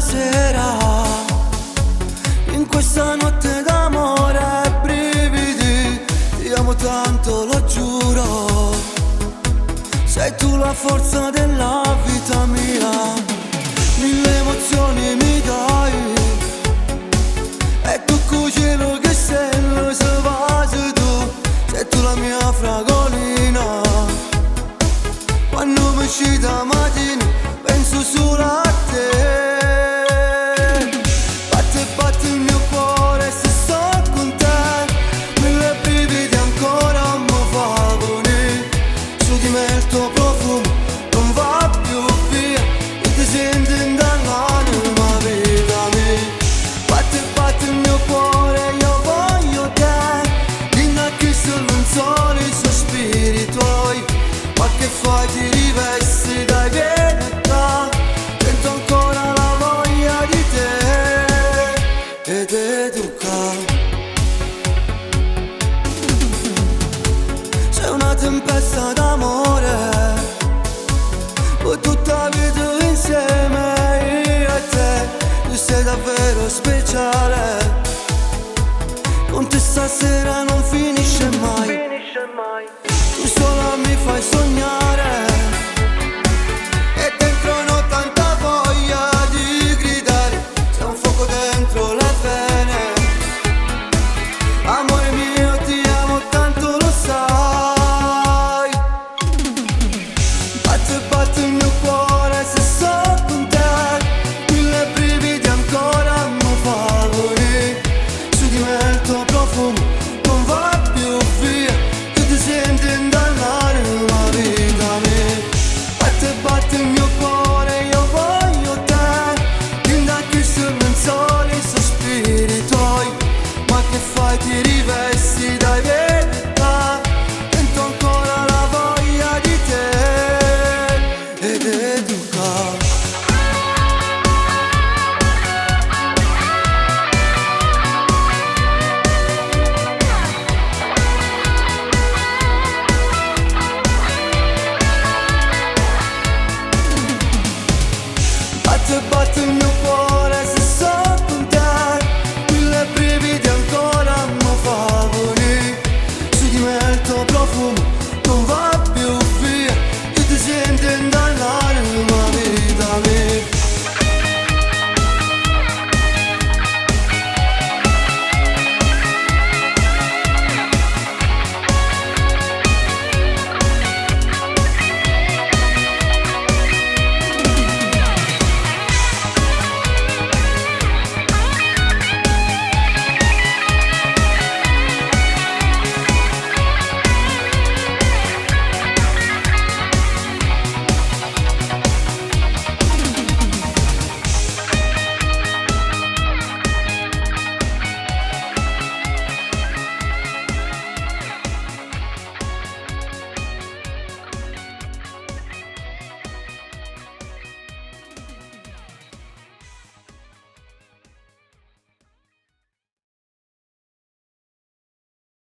sera, in questa notte d'amore e brividi, ti amo tanto, lo giuro. Sei tu la forza della vita mia, mille emozioni mi dai, e tu cielo che stelle se vasi tu, sei tu la mia fragolina. Quando mi usci da mattina penso solo a te. Batte, batte il mio cuore se sto con te, mille brividi ancora mi fa venire. Su di me il tuo profumo non va più via, e ti senti dall'anima vita mia. Batte, batte il mio cuore, io voglio te, linda che non solo i sospiri tuoi. Ma che fai, ti rivesti dai pietà, sento ancora la voglia di te ed educa. Sei una tempesta d'amore, per tutta la vita insieme io e te. Tu sei davvero speciale, con te stasera non finisce mai. Tu sola mi fai sognare, e dentro ho tanta voglia di gridare. C'è un fuoco dentro le vene, amore mio ti amo tanto, lo sai. Batte, batte il mio cuore se sto con te, mille brividi ancora mi fa venire. Su di me il tuo profumo non va più via, tu ti senti dall'anima vita mia. Batte, batte il mio cuore, io voglio te, linda che non solo i sospiri tuoi. Ma che fai, ti rivesti dai verità, sento ancora la voglia di te ed educa. Batte, batte il mio